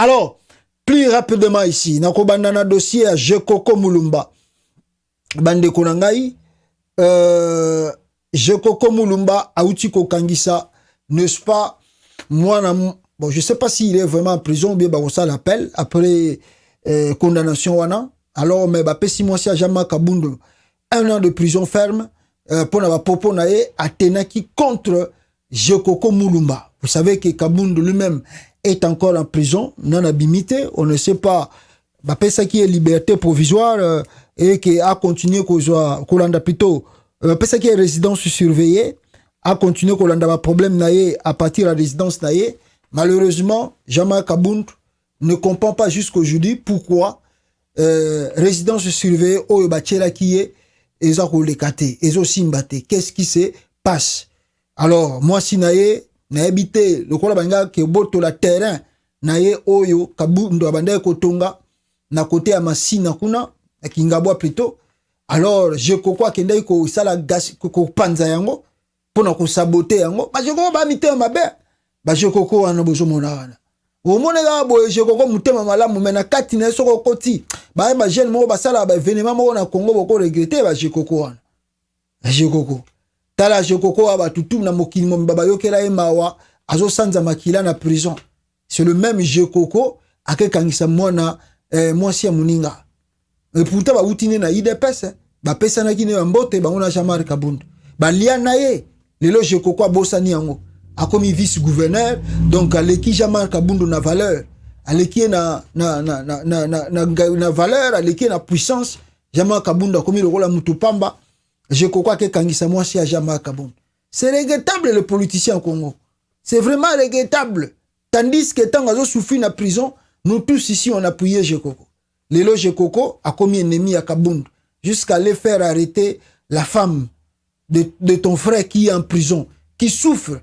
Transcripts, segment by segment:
Alors, plus rapidement ici, nakobanda na dossier à Jekoko Mulumba. Bande konangai, Jekoko Mulumba, Aoutiko Kangisa, n'est-ce pas, moi, bon, je sais pas s'il est vraiment en prison ou bien ça l'appelle, après condamnation wana. Alors, mais bah, si moi, si à Jama Kabundu, 1 an de prison ferme, pour la popo nae, Atenaki contre Jekoko Mulumba. Vous savez que Kabundu lui-même est encore en prison, non abimité, on ne sait pas, bah, ça qui est liberté provisoire, et qui a continué Kolanda plutôt, ça qui est résidence surveillée, a continué Kolanda problème nae à partir de la résidence nae. Malheureusement, Jama Kabundu ne comprend pas jusqu'aujourd'hui pourquoi résidence surveillée au Bachela qui est Ezako Lekate, Ezo Simbate, qu'est-ce qui se passe? Alors, moi si nae na habité le kola banga ke boto la terrain nae oyo Kabundu abanda kotonga na côté ya Masina kuna na Kingabwa plutôt. Alors je kokwa kenda ko sala gas ko panza yango pona ko saboter yango ba je ko ba mité mabe ba je koko wana bozo mona wana o mona ga bo je koko mutema malamu mena kati na soko koti ba jeune mo ba sala ba événement mo na Congo boko regretter ba je koko wana ba je koko tala je koko aba tutu na mokili mo baba yokela e mawa azo sanza makila na prison. C'est le même je koko ake kangisa mwana mwasi ya muninga. Et pourtant ba utine na IDPS ba pesa na kine mbote ba ona Jamar Kabundu ba lia na ye lelo je koko bosani yango akomi vice gouverneur donc aleki Jamar Kabundu na valeur aleki na valeur aleki na puissance Jamar Kabundu akomi lokola mutu pamba je koko ake kangisa mwasi ya Jamar Kabundu. C'est regrettable le politicien au Congo, c'est vraiment regrettable, tandis que tant azo souffrir na prison nous tous ici on appuyait je koko. Lelo Jekoko a commis ennemi à Kabundu jusqu'à les faire arrêter la femme de ton frère qui est en prison, qui souffre.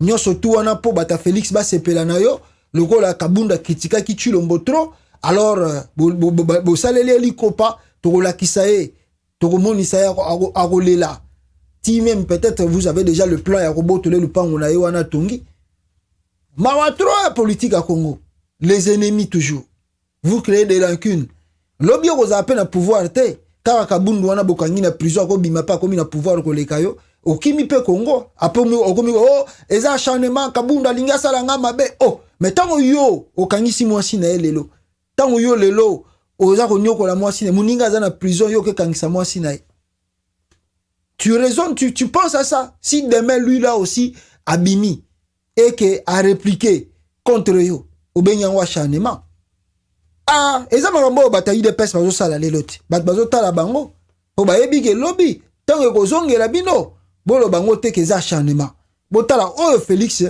Nyoso tuwana po bata Félix ba sepela na yo, le ko la Kabundu kritika ki tu lombotro, alors bo salele likopa to la kisae, to monisa ya agolela. Si même peut-être vous avez déjà le plan ya robotole le pango na yo wana tongi. Mawatro politique à Congo, les ennemis toujours. Vous créez des rancunes. Lobby vous a peine à pouvoir te. Car Kabundu wana bokangi na prison ko bima pa komi na pouvoir ko lekayo. O kimi pe Congo. Apo mi o komi oh eza acharnement Kabundu alinga sala nga mabe. Oh mais tango yo okangi si mwasi na lelo. Tango yo lelo oza ko nyoko la mwasi na muninga za na prison yo ke kangisa mwasi na. Tu raisonnes, tu penses à ça. Si demain lui là aussi abimi et que a répliqué contre yo au benyango acharnement. Ah, eza makambo bataille de pes bazo sala leloti. Bat bazo tala bango. Po ba yebi ke lobby tango ko zongela bino. Bolo bango te ke za acharnement. Bo tala o Félix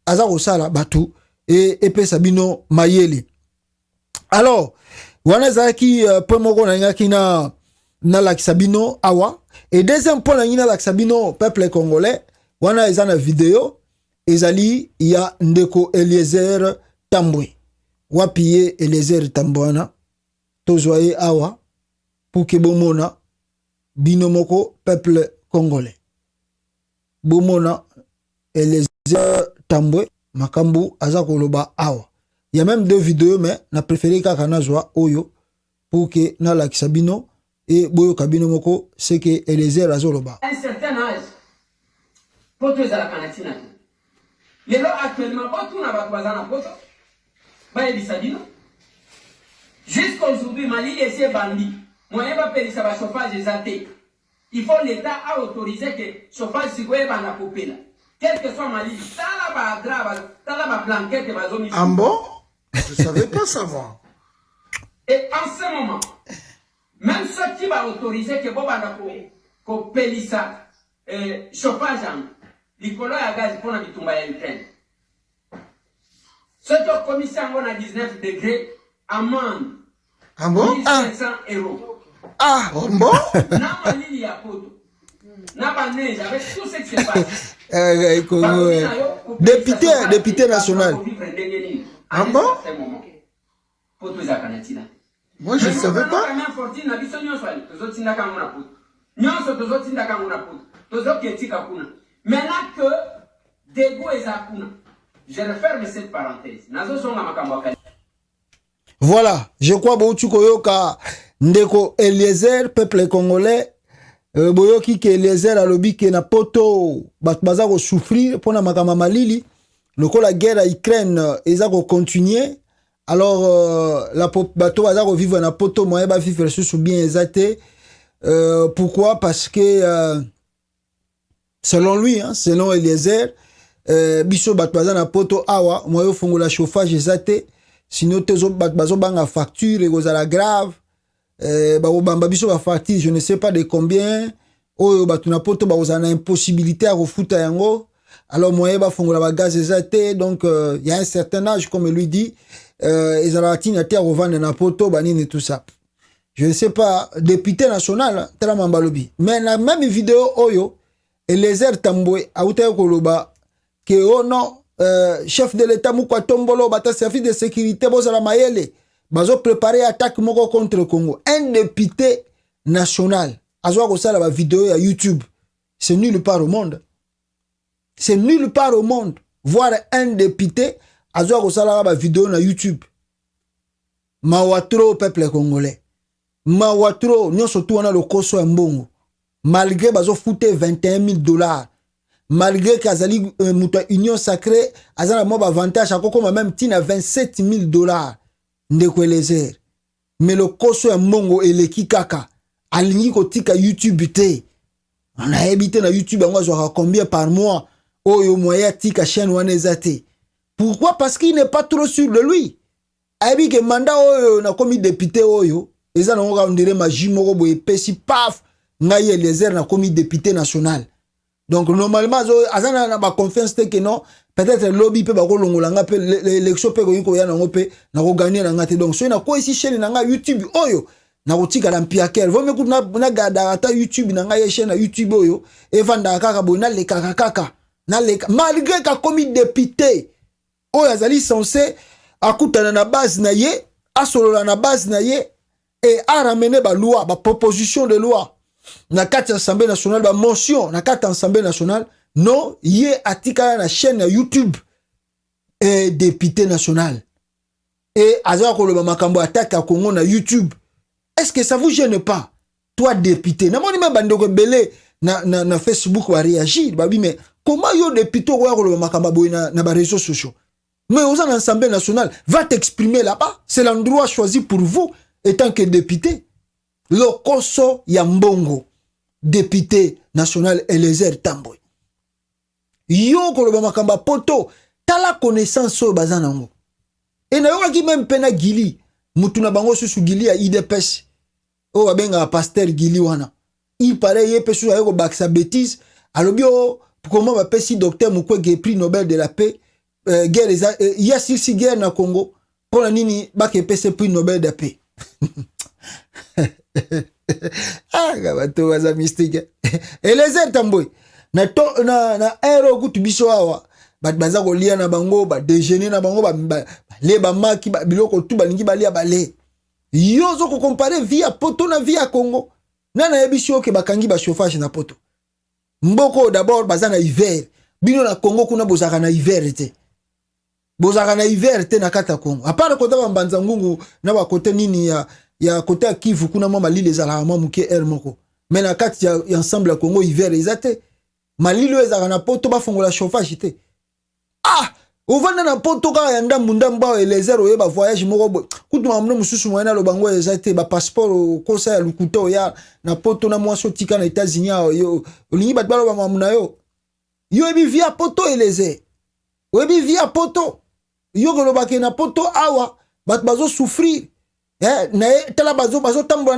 aza ko sala batu et pesa bino mayele. Alors, wana zaki pomoko na ngaki na laksabino awa et deuxième point na ngina laksabino peuple congolais. Wana eza na vidéo ezali ya ndeko Eliezer Tambwe. Wapiye Eliezer Tambwana tozoye awa pour que bomona binomoko peuple congolais bomona Eliezer Tambwe makambu aza koloba awa. Il y a même 2 vidéos mais na préféré kaka nazwa oyo pour que na lakisa bino et boyo kabino moko c'est que Eliezer azoloba un certain âge poto ezala kanatina lelo actuellement poto na batwazana poto. Jusqu'aujourd'hui, Mali est bandit. Moyen va payer ça chauffage exalté. Il faut l'État a autorisé que chauffage sigoué va la couper là. Quel que soit Mali, ça là grave, ça là blanquette va zoner. Ah bon? Je savais pas savoir. Et en ce moment, même ceux qui va autoriser que Boba na couper ça chauffage en l'icolo à gaz pour la bitumba ya Ukraine. Ce qui a commis ça à 19 degrés, amende. Ah bon? 1700 €. Ah bon? N'a pas ligne à poteau. N'a pas neige avec tout ce qui se passe. Député national. Ah bon? Moi je ne savais pas. Maintenant que Dego est à Kuna. Je referme cette parenthèse. Voilà, je crois bautu koyoka ndeko Eliezer peuple congolais boyoki ke Eliezer alobi ke na poto bat baza ko souffrir pona makama malili lokola guerre à Ukraine eza ko continuer alors la bato baza ko vivre na poto moyen ba vivre sous bien ezate pourquoi parce que selon lui hein, selon Eliezer biso bato baza na poto awa moyen fongola chauffage ezate sinon tezo bazo banga facture et la grave bamba biso ba facture je ne sais pas de combien oyo batu na poto ba na impossibilité à refuta yango alors moyen ba fongola ba gaz ezate donc il y a un certain âge comme lui dit ezala tina te revendre na poto banini tout ça je ne sais pas député national tala mambalobi mais la même vidéo oyo Eliezer Tambwe auta koloba que oh non chef de l'état mukwa tombolo bata service de sécurité bozala mayele bazo préparer attaque moko contre le Congo un député national azwa ko sala ba vidéo ya YouTube c'est nulle part au monde voir un député azwa ko sala ba vidéo na YouTube mawatro peuple congolais mawatro nyonso tu wana lokoso ya mbongo malgré bazo fouté $21,000 malgré qu'azali muta union sacrée azana mo ba avantage akoko même tina $27,000 ndeko Eliezer mais le koso ya mongo eleki kaka alingi kotika YouTube te on a habité na YouTube yango azwa combien par mois oyo moya tika chaîne wana ezate pourquoi parce qu'il n'est pas trop sûr de lui abi ke mandat oyo na komi député oyo ezana ngo ndire maji moko boye pesi paf ngai Eliezer na komi député national. Donc normalement azana na ba confiance te que non peut-être lobby pe ba ko longola nga pe l'élection pe ko yiko ya na ngope na ko gagner na ngate donc so na ko ici chaîne na nga YouTube oyo na ko tika la mpiakel vo me ku na gada ata YouTube na nga ye chaîne na YouTube oyo e vanda kaka bo na le kaka na le malgré ka komi député oyo azali censé akutana na base na ye asolola na base na ye et a ramener ba loi ba proposition de loi na kati assemblée nationale ba motion na kati assemblée nationale non yé atika na chaîne ya YouTube et député national et azwa ko le makambo attaque à Congo na YouTube est-ce que ça vous gêne pas toi député na moni même bandoko belé na Facebook va réagir babi mais comment yo député ko le makambo boy na ba réseaux sociaux mais aux assemblée nationale va t'exprimer là-bas c'est l'endroit choisi pour vous étant que député. Le Koso Yambongo, député national Eliezer Tambwe. Yo koloba makamba poto, tala connaissance so bazanango. Et na yoka ki même pena gili, mutuna bango susu gili ya IDPS. O wabenga pasteur gili wana. Il paraît ye pesu ayoko baksa bêtise. Alobio, comment va pesi docteur Mukwege prix Nobel de la paix. Guerre il y a si guerre na Congo. Pour la nini bake pesi prix Nobel de la paix. Ah gabato waza mystique Eliezer Tambwe na aero kutu biso awa baza kolia na bango ba déjeuner na bango ba le ba maki ba biloko tu balingi balia bale yo zo ko comparer via poto na via Congo nana yebisho ke bakangi ba chauffage na poto mboko d'abord baza na hiver bino na Congo kuna bozaka na hiver te bozaka na hiver te na kata Congo apart kota ba mbanza ngungu na ba kote nini ya côté Kivu kuna mama lile ezala muke er moko mais na kati ya ensemble ya Congo hiver ezate malilo ezala na poto ba fongola chauffage te ah ovanda na poto ka ya ndamba Eliezer oye ba voyage moko kutu mamno mususu moyena lo bango ezate ba passeport kosa ya lukuto ya na poto na mwaso tika na États-Unis yo olingi bat balo ba mamuna yo ebi via poto Eliezer oyebi via poto yo koloba ke na poto awa bat bazo souffrir na tala bazo tambola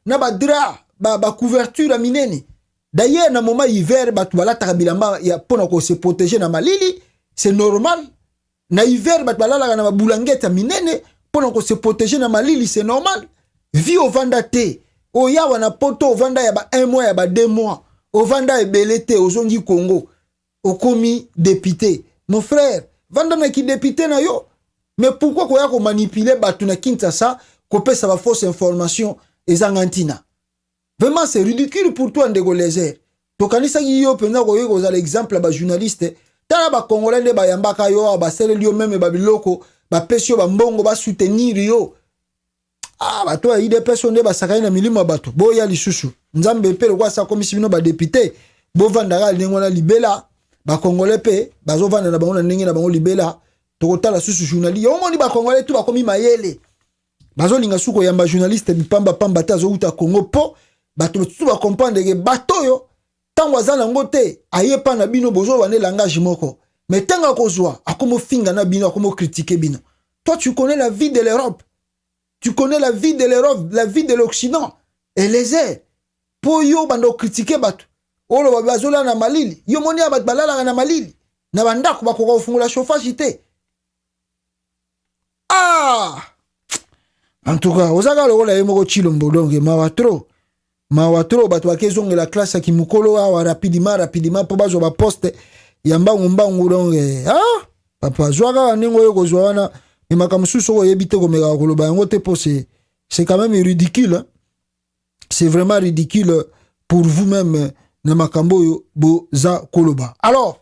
na ba dra ba couverture minene d'ailleurs na moment hiver batu balata bilamba ya pona ko se protéger na malili c'est normal na hiver batu balala na bulangeta minene pona ko se protéger na malili c'est normal vi ovanda te oyawa na poto ovanda ya ba 1 mois ya ba 2 mois ovanda ebelete ozongi Congo okomi député mon frère vanda na ki député na yo. Mais pourquoi qu'on a manipuler Batuna Kinshasa, qu'on peut savoir fausse information et zangantina? Vraiment, c'est ridicule pour toi, Ndeko Eliezer. Tokanisa yo pena ko yo l'exemple ba journaliste. Tala ba congolais de ba yambaka yo ba sele yo même ba biloko bapesi yo bambongo basoutenir yo. Ah, bato ya IDPS onde basakani na milimo bato. Boya lisusu. Nzambe pe lokwa sa komisi bino ba député. Bo vandaka ndenge na libela. Ba congolais pe bazo vanda na bango na ndenge na bango libela. Tokotala susu journaliste. Yo moni ba congolais tout ba komi mayele. Bazo linga suko yamba journaliste bipamba pamba ta zo uta Congo po. Bato tout ba comprendre que bato yo tango azana ngote ayepa na bino bozo wane langage moko. Mais tanga kozwa akomo finga na bino akomo critiquer bino. Toi tu connais la vie de l'Europe. Tu connais la vie de l'Europe, la vie de l'Occident. Et les airs. Pour yo bando critiquer bato. Olo babazola na malili. Yo moni abat balala na malili. Na bandako bakoko fungula chauffage te. Ah! En tout cas, ozaka lokola yemoko chilombo donc mawatro bato bakezonge la classe ki mukolo awa rapidement po bazo ba poste ya mbangu donc ah papa zwaka nengo yo kozwa wana et makamususu ko yebite ko meka koloba yango te po c'est quand même ridicule hein? C'est vraiment ridicule pour vous-même na makambo yo boza koloba. Alors